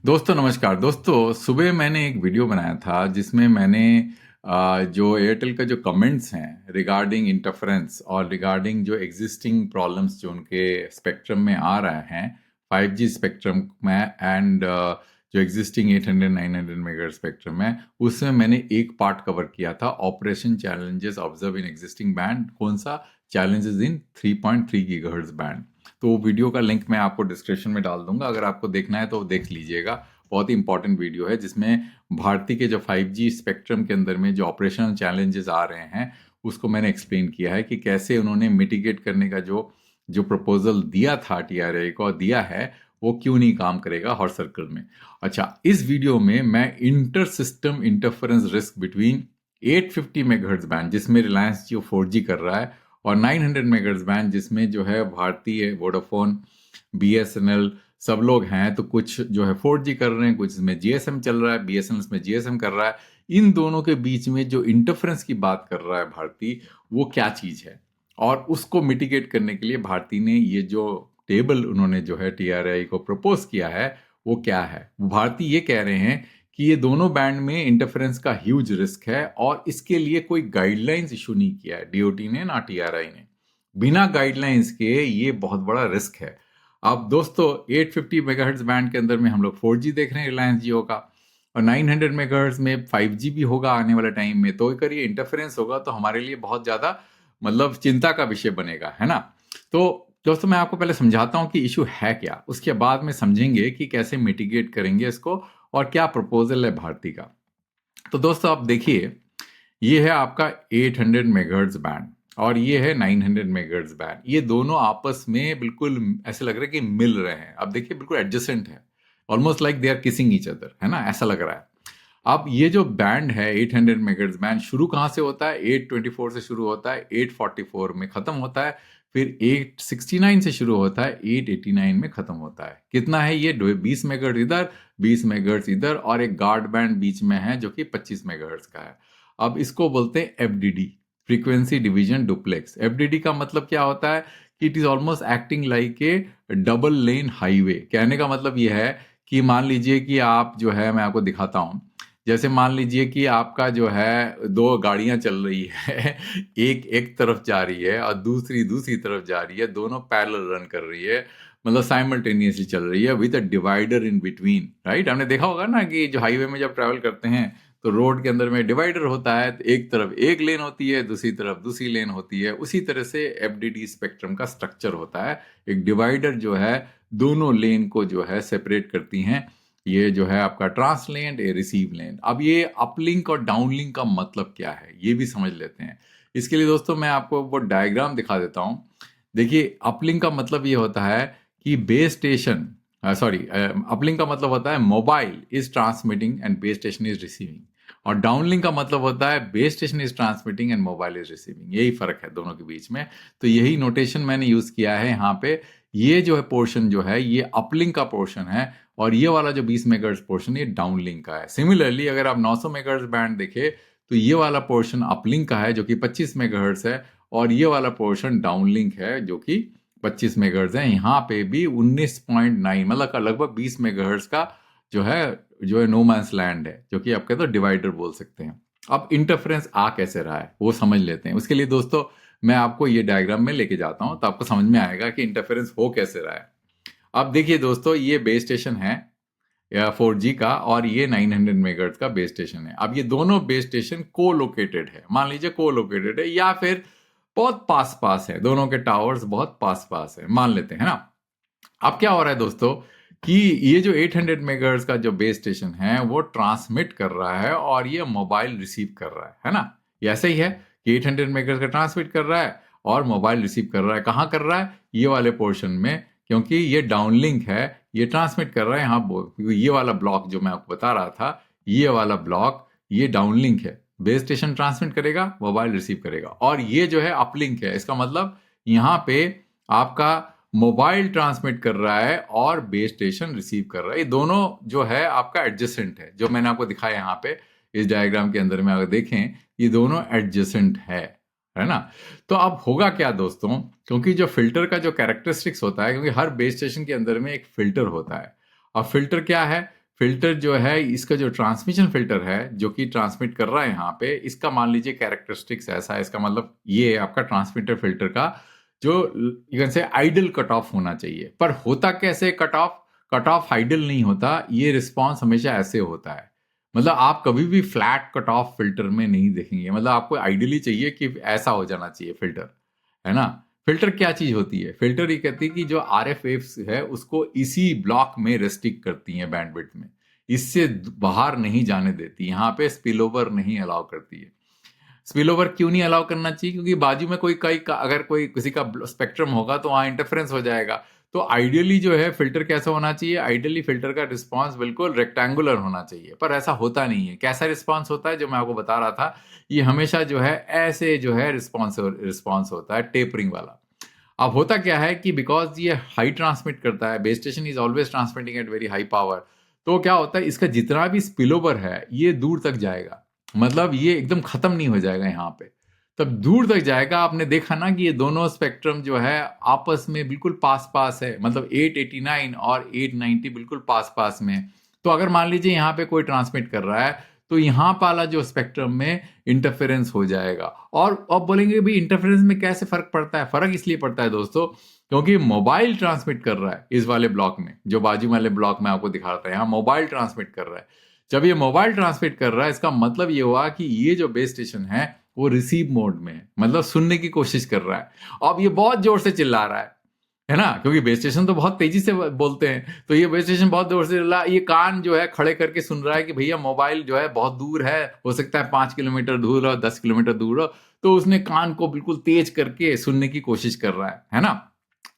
दोस्तों नमस्कार। दोस्तों सुबह मैंने एक वीडियो बनाया था जिसमें मैंने जो एयरटेल का जो कमेंट्स हैं रिगार्डिंग इंटरफेरेंस और रिगार्डिंग जो एग्जिस्टिंग प्रॉब्लम्स जो उनके स्पेक्ट्रम में आ रहे हैं 5G स्पेक्ट्रम में एंड जो एग्जिस्टिंग 800 900 मेगाहर्ट्ज स्पेक्ट्रम है उसमें मैंने एक पार्ट कवर किया था operation challenges observe in existing band. कौन सा? Challenges in 3.3 gigahertz band. तो वो वीडियो का लिंक मैं आपको डिस्क्रिप्शन में डाल दूंगा, अगर आपको देखना है तो देख लीजिएगा। बहुत ही इंपॉर्टेंट वीडियो है जिसमें भारती के जो 5G स्पेक्ट्रम के अंदर में जो ऑपरेशनल चैलेंजेस आ रहे हैं उसको मैंने एक्सप्लेन किया है कि कैसे उन्होंने मिटिगेट करने का जो जो प्रपोजल दिया था टीआरए को दिया है वो क्यों नहीं काम करेगा हॉट सर्कल में। अच्छा, इस वीडियो में मैं inter system interference risk between 850 megahertz band जिसमें रिलायंस जियो 4G कर रहा है और 900 मेगाहर्ट्ज बैंड जिसमें जो है भारतीय वोडाफोन बीएसएनएल सब लोग हैं। तो कुछ जो है 4G कर रहे हैं, कुछ इसमें जीएसएम चल रहा है, बीएसएनएल इसमें जीएसएम कर रहा है। इन दोनों के बीच में जो इंटरफेरेंस की बात कर रहा है भारती, वो क्या चीज है और उसको मिटिगेट करने के लिए भारती ने ये जो टेबल उन्होंने जो है टीआरआई को प्रपोज किया है वो क्या है। भारती ये कह रहे हैं कि ये दोनों बैंड में इंटरफेरेंस का ह्यूज रिस्क है और इसके लिए कोई गाइडलाइंस इशू नहीं किया है डीओटी ने ना टीआरआई ने। बिना गाइडलाइंस के ये बहुत बड़ा रिस्क है। अब दोस्तों 850 मेगाहर्ट्ज बैंड के अंदर में हम लोग 4G देख रहे हैं रिलायंस जियो का, और 900 मेगाहर्ट्ज में 5G भी होगा आने वाले टाइम में। तो करिए इंटरफेरेंस होगा तो हमारे लिए बहुत ज़्यादा मतलब चिंता का विषय बनेगा, है ना। तो दोस्तों मैं आपको पहले समझाता हूँ कि इशू है क्या, उसके बाद में समझेंगे कि कैसे मिटिगेट करेंगे इसको और क्या प्रपोजल है भारती का। तो दोस्तों आप देखिए, ये है आपका 800 मेगाहर्ट्ज बैंड और ये है 900 मेगाहर्ट्ज बैंड। ये दोनों आपस में बिल्कुल ऐसे लग रहा है कि मिल रहे हैं। अब देखिए बिल्कुल एडजेसेंट है, almost like they are kissing each other, है ना, ऐसा लग रहा है। अब ये जो बैंड है 800 मेगाहर्ट्ज बैंड शुरू कहाँ से होता है? 824 से शुरू होता है, 844 में खत्म होता है, फिर 869 से शुरू होता है, 889 में खत्म होता है। कितना है ये? 20 मेगाहर्ट्ज इधर, 20 मेगाहर्ट्ज इधर, और एक गार्ड बैंड बीच में है जो कि 25 मेगाहर्ट्ज का है। अब इसको बोलते हैं FDD, frequency division duplex. FDD का मतलब क्या होता है कि it is almost acting like A double lane highway. कहने का मतलब यह है कि मान लीजिए कि आप जो है, मैं आपको दिखाता हूं, जैसे मान लीजिए कि आपका जो है दो गाड़ियां चल रही है एक एक तरफ जा रही है और दूसरी दूसरी तरफ जा रही है, दोनों पैरेलल रन कर रही है, मतलब साइमल्टेनियसली चल रही है with a divider in between. Right, हमने देखा होगा ना कि जो हाईवे में जब ट्रैवल करते हैं तो रोड के अंदर में डिवाइडर होता है, तो एक तरफ एक लेन होती है, दूसरी तरफ दूसरी लेन होती है। उसी तरह से एफडीडी स्पेक्ट्रम का स्ट्रक्चर होता है। एक डिवाइडर जो है दोनों लेन को जो है सेपरेट करती हैं। ये जो है आपका ट्रांसलेंट, ये रिसीव लेन। अब ये अपलिंक और डाउनलिंक का मतलब क्या है ये भी समझ लेते हैं। इसके लिए दोस्तों मैं आपको वो डायग्राम दिखा देता हूं। देखिए, अपलिंक का मतलब ये होता है कि बेस स्टेशन, सॉरी, अपलिंक का मतलब होता है mobile is transmitting and base station is receiving, और डाउनलिंक का मतलब होता है base station is transmitting and mobile is receiving. यही फर्क है दोनों के बीच में। तो यही नोटेशन मैंने यूज किया है यहाँ पे। ये जो है पोर्शन जो है ये अपलिंक का पोर्शन है और ये वाला जो 20 मेगाहर्ट्ज पोर्शन ये डाउनलिंक का है। सिमिलरली अगर आप 900 मेगाहर्ट्ज बैंड देखें तो ये वाला पोर्शन अपलिंक का है जो कि 25 मेगाहर्ट्ज है, और ये वाला पोर्शन डाउनलिंक है जो कि 25 मेगाहर्ट्ज है। यहाँ पे भी 19.9 मतलब लगभग 20 मेगाहर्ट्ज का जो है नो मैंस लैंड है, जो कि आप कहते हो डिवाइडर बोल सकते हैं। अब इंटरफेरेंस आ कैसे रहा है वो समझ लेते हैं। उसके लिए दोस्तों मैं आपको ये डायग्राम में लेके जाता हूं तो आपको समझ में आएगा कि इंटरफेरेंस हो कैसे रहा है। अब देखिए दोस्तों, ये बेस स्टेशन है 4G का और ये 900 मेगाहर्ट्ज का बेस स्टेशन है। अब ये दोनों बेस स्टेशन को लोकेटेड है, मान लीजिए को लोकेटेड है या फिर बहुत पास पास है, दोनों के टावर्स बहुत पास पास है मान लेते हैं ना। अब क्या हो रहा है दोस्तों कि ये जो 800 मेगाहर्ट्ज का जो बेस स्टेशन है वो ट्रांसमिट कर रहा है और ये मोबाइल रिसीव कर रहा है ना। ये ऐसा ही है कि 800 मेगाहर्ट्ज का ट्रांसमिट कर रहा है और मोबाइल रिसीव कर रहा है। कहाँ कर रहा है? ये वाले पोर्शन में, क्योंकि ये डाउनलिंक है। ये ट्रांसमिट कर रहा है यहाँ, ये वाला ब्लॉक जो मैं आपको बता रहा था, ये वाला ब्लॉक ये डाउनलिंक है। बेस स्टेशन ट्रांसमिट करेगा, मोबाइल रिसीव करेगा, और ये जो है अपलिंक है। इसका मतलब यहाँ पे आपका मोबाइल ट्रांसमिट कर रहा है और बेस स्टेशन रिसीव कर रहा है। ये दोनों जो है आपका एडजेसेंट है, जो मैंने आपको दिखाया यहाँ पे इस डायग्राम के अंदर में अगर देखें ये दोनों एडजेसेंट है ना। तो अब होगा क्या दोस्तों, क्योंकि जो फिल्टर का जो कैरेक्टरिस्टिक्स होता है, क्योंकि हर बेस स्टेशन के अंदर में एक फिल्टर होता है। अब फिल्टर क्या है? फिल्टर जो है, इसका जो ट्रांसमिशन फिल्टर है जो कि ट्रांसमिट कर रहा है यहाँ पे, इसका मान लीजिए कैरेक्टरिस्टिक्स ऐसा है, इसका मतलब ये आपका ट्रांसमीटर फिल्टर का जो you can say ideal cut off होना चाहिए। पर होता कैसे कट ऑफ आइडल नहीं होता, ये रिस्पॉन्स हमेशा ऐसे होता है। मतलब आप कभी भी फ्लैट कट ऑफ फिल्टर में नहीं देखेंगे, मतलब आपको आइडियली चाहिए कि ऐसा हो जाना चाहिए फिल्टर, है ना। फिल्टर क्या चीज होती है? फिल्टर ये कहती है कि जो RF वेव्स है उसको इसी ब्लॉक में रेस्ट्रिक्ट करती है बैंडविड्थ में, इससे बाहर नहीं जाने देती, यहाँ पे स्पिल ओवर नहीं अलाउ करती है। स्पिल ओवर क्यों नहीं अलाउ करना चाहिए? क्योंकि बाजू में अगर कोई किसी का स्पेक्ट्रम होगा तो वहां इंटरफेरेंस हो जाएगा। तो आइडियली जो है फिल्टर कैसा होना चाहिए? आइडियली फिल्टर का रिस्पांस बिल्कुल रेक्टेंगुलर होना चाहिए, पर ऐसा होता नहीं है। कैसा रिस्पांस होता है? जो मैं आपको बता रहा था, ये हमेशा जो है ऐसे जो है रिस्पांस होता है, टेपरिंग वाला। अब होता क्या है कि बिकॉज ये हाई ट्रांसमिट करता है, base station is always transmitting at very high power, तो क्या होता है इसका जितना भी स्पिलओवर है ये दूर तक जाएगा, मतलब ये एकदम खत्म नहीं हो जाएगा यहाँ पे, तब दूर तक जाएगा। आपने देखा ना कि ये दोनों स्पेक्ट्रम जो है आपस में बिल्कुल पास पास है, मतलब 889 और 890 बिल्कुल पास पास में। तो अगर मान लीजिए यहाँ पे कोई ट्रांसमिट कर रहा है तो यहाँ वाला जो स्पेक्ट्रम में इंटरफेरेंस हो जाएगा। और अब बोलेंगे भाई इंटरफेरेंस में कैसे फर्क पड़ता है? फर्क इसलिए पड़ता है दोस्तों क्योंकि मोबाइल ट्रांसमिट कर रहा है इस वाले ब्लॉक में, जो बाजू वाले ब्लॉक में आपको दिखा रहा था, यहाँ मोबाइल ट्रांसमिट कर रहा है। जब ये मोबाइल ट्रांसमिट कर रहा है इसका मतलब ये हुआ कि ये जो बेस स्टेशन है वो रिसीव मोड में है, मतलब सुनने की कोशिश कर रहा है। अब ये बहुत जोर से चिल्ला रहा है ना, क्योंकि बेस स्टेशन तो बहुत तेजी से बोलते हैं, तो ये बेस स्टेशन बहुत दूर से चिल्ला, ये कान जो है खड़े करके सुन रहा है कि भैया मोबाइल जो है बहुत दूर है, हो सकता है 5 किलोमीटर दूर हो, 10 किलोमीटर दूर हो, तो उसने कान को बिल्कुल तेज करके सुनने की कोशिश कर रहा है ना।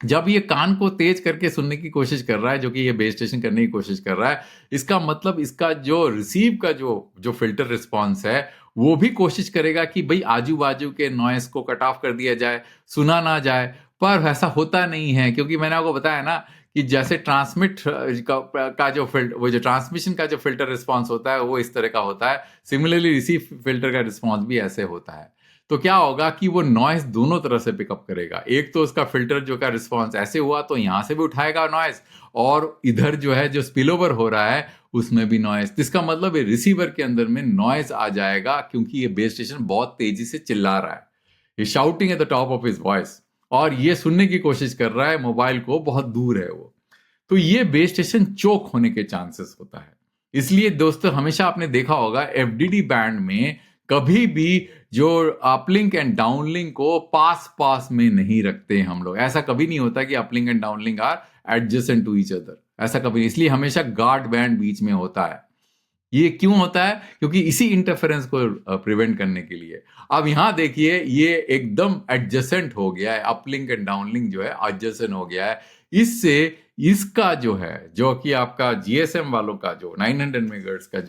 जब ये कान को तेज करके सुनने की कोशिश कर रहा है, जो कि ये बेस स्टेशन करने की कोशिश कर रहा है, इसका मतलब इसका जो रिसीव का जो फिल्टर रिस्पॉन्स है वो भी कोशिश करेगा कि भाई आजू बाजू के नॉइस को कट ऑफ कर दिया जाए, सुना ना जाए। पर वैसा होता नहीं है, क्योंकि मैंने आपको बताया ना कि जैसे ट्रांसमिट का जो वो जो ट्रांसमिशन का जो फिल्टर रिस्पॉन्स होता है वो इस तरह का होता है, सिमिलरली रिसीव फिल्टर का रिस्पॉन्स भी ऐसे होता है। तो क्या होगा कि वो नॉइस दोनों तरह से पिकअप करेगा। एक तो उसका फिल्टर जो का रिस्पॉन्स ऐसे हुआ तो यहां से भी उठाएगा नॉइस, और इधर जो है जो स्पिलओवर हो रहा है उसमें भी नॉइस। इसका मतलब है रिसीवर के अंदर में नॉइस आ जाएगा, क्योंकि ये बेस स्टेशन बहुत तेजी से चिल्ला रहा है, ये shouting at the top of his voice, और ये सुनने की कोशिश कर रहा है मोबाइल को, बहुत दूर है वो। तो ये बेस स्टेशन चोक होने के चांसेस होता है। इसलिए दोस्तों हमेशा आपने देखा होगा FDD बैंड में कभी भी जो अपलिंक एंड डाउनलिंक को पास पास में नहीं रखते हम लोग। ऐसा कभी नहीं होता कि uplink and downlink are adjacent to each other, ऐसा कभी नहीं। इसलिए हमेशा गार्ड बैंड बीच में होता है। ये क्यों होता है? क्योंकि इसी इंटरफेरेंस को प्रिवेंट करने के लिए। अब यहां देखिए ये एकदम एडजेसेंट हो गया है, अपलिंक एंड डाउनलिंक जो है एडजेसेंट हो गया है। इससे इसका जो है, जो कि आपका GSM वालों का जो 900 मेगाहर्ट्ज का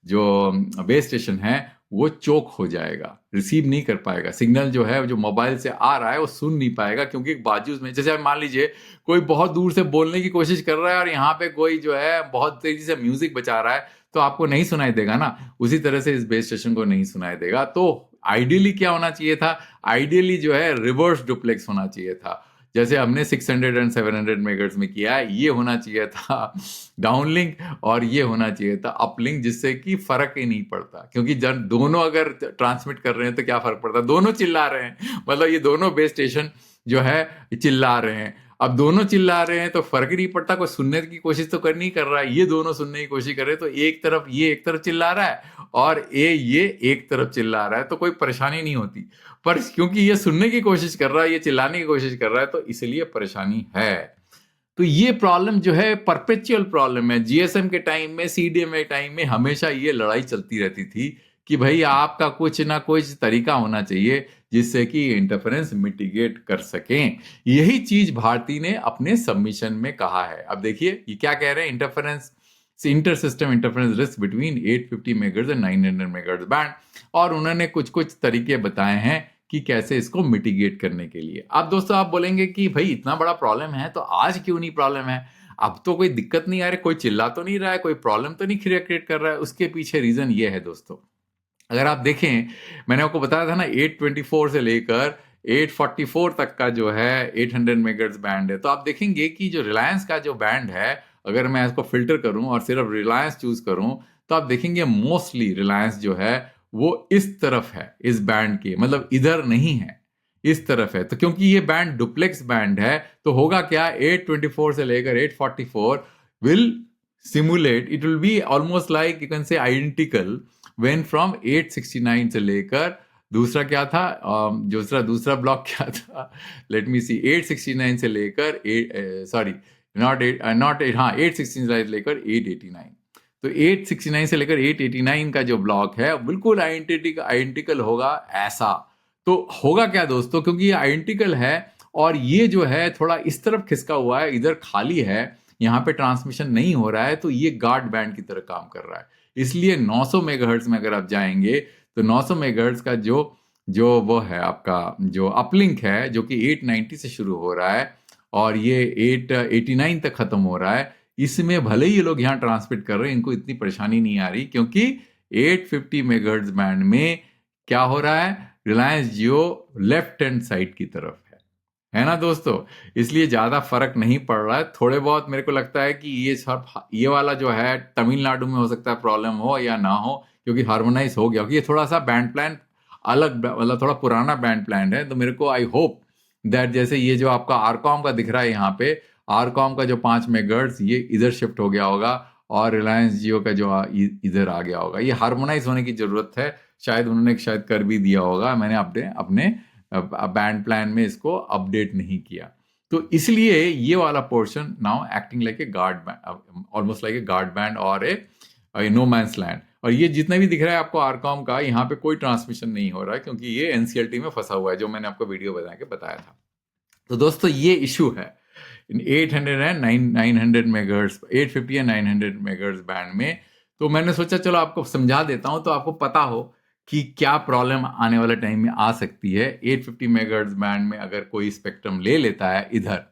जो बेस स्टेशन है वो चोक हो जाएगा, रिसीव नहीं कर पाएगा। सिग्नल जो है जो मोबाइल से आ रहा है वो सुन नहीं पाएगा, क्योंकि बाजू में जैसे मान लीजिए कोई बहुत दूर से बोलने की कोशिश कर रहा है और यहाँ पे कोई जो है बहुत तेजी से म्यूजिक बजा रहा है, तो आपको नहीं सुनाई देगा ना। उसी तरह से इस बेस स्टेशन को नहीं सुनाई देगा। तो आइडियली क्या होना चाहिए था? आइडियली जो है रिवर्स डुप्लेक्स होना चाहिए था, जैसे हमने 600 एंड 700 मेगाहर्ट्ज में किया है। ये होना चाहिए था डाउनलिंक और ये होना चाहिए था अपलिंक, जिससे कि फर्क ही नहीं पड़ता। क्योंकि जब दोनों अगर ट्रांसमिट कर रहे हैं तो क्या फर्क पड़ता है, दोनों चिल्ला रहे हैं, मतलब ये दोनों बेस स्टेशन जो है चिल्ला रहे हैं। अब दोनों चिल्ला रहे हैं तो फर्क ही नहीं पड़ता, कोई सुनने की कोशिश तो कर नहीं कर रहा है। ये दोनों सुनने की कोशिश कर रहे हैं, तो एक तरफ ये एक तरफ चिल्ला रहा है और ये एक तरफ चिल्ला रहा है, तो कोई परेशानी नहीं होती। पर क्योंकि ये सुनने की कोशिश कर रहा है, ये चिल्लाने की कोशिश कर रहा है, तो इसलिए परेशानी है। तो ये प्रॉब्लम जो है परपेचुअल प्रॉब्लम है। GSM के टाइम में, CDM के टाइम में हमेशा ये लड़ाई चलती रहती थी कि भाई आपका कुछ ना कुछ तरीका होना चाहिए जिससे कि इंटरफेरेंस मिटिगेट कर सकें। यही चीज भारती ने अपने सबमिशन में कहा है। अब देखिए ये क्या कह रहे हैं, interference inter system interference risk between 850 megahertz and 900 megahertz band, और उन्होंने कुछ तरीके बताए हैं कि कैसे इसको मिटिगेट करने के लिए। अब दोस्तों आप बोलेंगे कि भाई इतना बड़ा प्रॉब्लम है तो आज क्यों नहीं प्रॉब्लम है? अब तो कोई दिक्कत नहीं आ रही, कोई चिल्ला तो नहीं रहा है, कोई प्रॉब्लम तो नहीं क्रिएट कर रहा है। उसके पीछे रीजन ये है दोस्तों, अगर आप देखें, मैंने आपको बताया था ना 824 से लेकर 844 तक का जो है 800 मेगाहर्ट्ज बैंड है। तो आप देखेंगे कि जो रिलायंस का जो बैंड है अगर मैं इसको फिल्टर करूं और सिर्फ रिलायंस चूज करूं तो आप देखेंगे मोस्टली रिलायंस जो है वो इस तरफ है, इस बैंड के, मतलब इधर नहीं है, इस तरफ है। तो क्योंकि ये बैंड डुप्लेक्स बैंड है तो होगा क्या, 824 से लेकर 844 will simulate, it will be almost like you can से आइडेंटिकल व्हेन फ्रॉम 869 से लेकर दूसरा क्या था, दूसरा ब्लॉक क्या था, लेट मी सी, 869 से लेकर सॉरी नॉट एट, हाँ 869 से लेकर 889। तो 869 से लेकर 889 का जो ब्लॉक है बिल्कुल आइडेंटिकल होगा ऐसा। तो होगा क्या दोस्तों, क्योंकि ये आइडेंटिकल है और ये जो है थोड़ा इस तरफ खिसका हुआ है, इधर खाली है, यहाँ पे ट्रांसमिशन नहीं हो रहा है, तो ये गार्ड बैंड की तरह काम कर रहा है। इसलिए 900 मेगाहर्ट्ज में अगर आप जाएंगे तो 900 मेगाहर्ट्ज का जो जो वो है आपका जो अपलिंक है, जो कि 890 से शुरू हो रहा है और ये 889 तक खत्म हो रहा है, इसमें भले ही ये लोग यहाँ ट्रांसमिट कर रहे हैं, इनको इतनी परेशानी नहीं आ रही, क्योंकि 850 मेगाहर्ट्ज बैंड में क्या हो रहा है, रिलायंस जियो लेफ्ट हैंड साइड की तरफ है ना दोस्तों। इसलिए ज्यादा फर्क नहीं पड़ रहा है। थोड़े बहुत मेरे को लगता है कि ये सब, ये वाला जो है तमिलनाडु में हो सकता है प्रॉब्लम हो या ना हो, क्योंकि हार्मोनाइज हो गया, क्योंकि ये थोड़ा सा बैंड प्लान अलग, मतलब थोड़ा पुराना बैंड प्लान है। तो मेरे को आई होप दैट जैसे ये जो आपका आरकॉम का दिख रहा है यहाँ पे, आरकॉम का जो 5 मेगाहर्ट्ज ये इधर शिफ्ट हो गया होगा और रिलायंस जियो का जो इधर आ गया होगा। ये हार्मोनाइज होने की जरूरत है, शायद उन्होंने शायद कर भी दिया होगा, मैंने अपने अपने बैंड प्लान में इसको अपडेट नहीं किया। तो इसलिए ये वाला portion now acting like a guard band, almost like a guard band और ए नो मैंस लैंड। और ये जितना भी दिख रहा है आपको आरकॉम का, यहाँ पे कोई ट्रांसमिशन नहीं हो रहा है, क्योंकि ये एनसीएलटी में फंसा हुआ है, जो मैंने आपको वीडियो बना के बताया था। तो दोस्तों ये इशू है इन 800 and 900 megahertz, 850 and 900 megahertz band में। तो मैंने सोचा चलो आपको समझा देता हूं, तो आपको पता हो कि क्या प्रॉब्लम आने वाले टाइम में आ सकती है। 850 मेगाहर्ट्ज बैंड में अगर कोई स्पेक्ट्रम ले लेता है इधर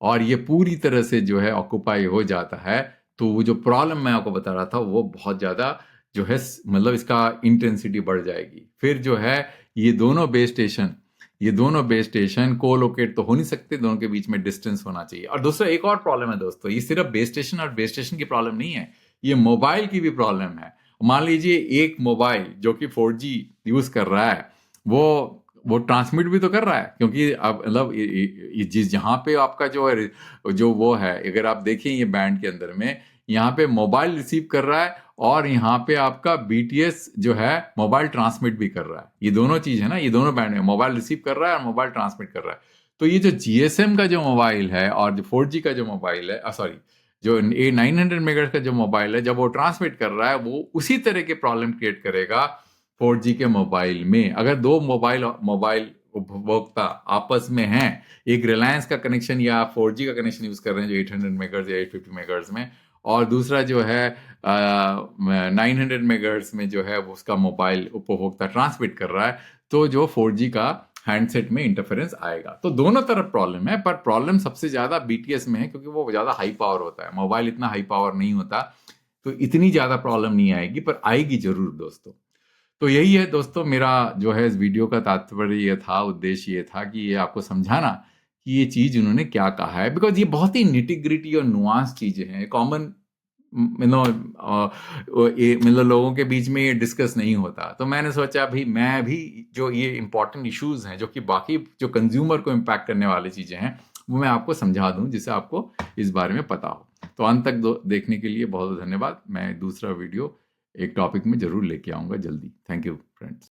और ये पूरी तरह से जो है ऑक्युपाई हो जाता है, तो वो जो प्रॉब्लम मैं आपको बता रहा था वो बहुत ज़्यादा जो है, मतलब इसका इंटेंसिटी बढ़ जाएगी। फिर जो है ये दोनों बेस स्टेशन कोलोकेट तो हो नहीं सकते, दोनों के बीच में डिस्टेंस होना चाहिए। और दूसरा एक और प्रॉब्लम है दोस्तों, ये सिर्फ बेस स्टेशन और बेस स्टेशन की प्रॉब्लम नहीं है, ये मोबाइल की भी प्रॉब्लम है। मान लीजिए एक मोबाइल जो कि 4G यूज कर रहा है, वो ट्रांसमिट भी तो कर रहा है, क्योंकि अब मतलब जिस जहाँ पे आपका जो है जो वो है, अगर आप देखें ये बैंड के अंदर में, यहाँ पे मोबाइल रिसीव कर रहा है और यहाँ पे आपका BTS जो है मोबाइल ट्रांसमिट भी कर रहा है। ये दोनों चीज है ना, ये दोनों बैंड में मोबाइल रिसीव कर रहा है और मोबाइल ट्रांसमिट कर रहा है। तो ये जो GSM का जो मोबाइल है और जो 4G का जो मोबाइल है, सॉरी जो 900 मेगाहर्ट्ज का जो मोबाइल है, जब वो ट्रांसमिट कर रहा है वो उसी तरह के प्रॉब्लम क्रिएट करेगा 4G के मोबाइल में। अगर दो मोबाइल उपभोक्ता आपस में हैं, एक रिलायंस का कनेक्शन या 4G का कनेक्शन यूज कर रहे हैं जो 800 मेगाहर्ट्ज या 850 मेगाहर्ट्ज में, और दूसरा जो है 900 मेगाहर्ट्ज में जो है वो उसका मोबाइल उपभोक्ता ट्रांसमिट कर रहा है, तो जो 4G का हैंडसेट में इंटरफेरेंस आएगा। तो दोनों तरफ प्रॉब्लम है, पर प्रॉब्लम सबसे ज्यादा BTS में है, क्योंकि वो ज्यादा हाई पावर होता है, मोबाइल इतना हाई पावर नहीं होता, तो इतनी ज्यादा प्रॉब्लम नहीं आएगी, पर आएगी जरूर दोस्तों। तो यही है दोस्तों, मेरा जो है इस वीडियो का तात्पर्य ये था, उद्देश्य ये था कि ये आपको समझाना कि ये चीज उन्होंने क्या कहा है, बिकॉज ये बहुत ही निटी ग्रिटी और नुआंस चीजें हैं, कॉमन मतलब लोगों के बीच में ये डिस्कस नहीं होता। तो मैंने सोचा भाई मैं भी जो ये इंपॉर्टेंट इश्यूज हैं, जो कि बाकी जो कंज्यूमर को इम्पैक्ट करने वाली चीजें हैं, वो मैं आपको समझा दूं, जिससे आपको इस बारे में पता हो। तो अंत तक देखने के लिए बहुत बहुत धन्यवाद। मैं दूसरा वीडियो एक टॉपिक में जरूर लेके आऊंगा जल्दी। Thank you friends.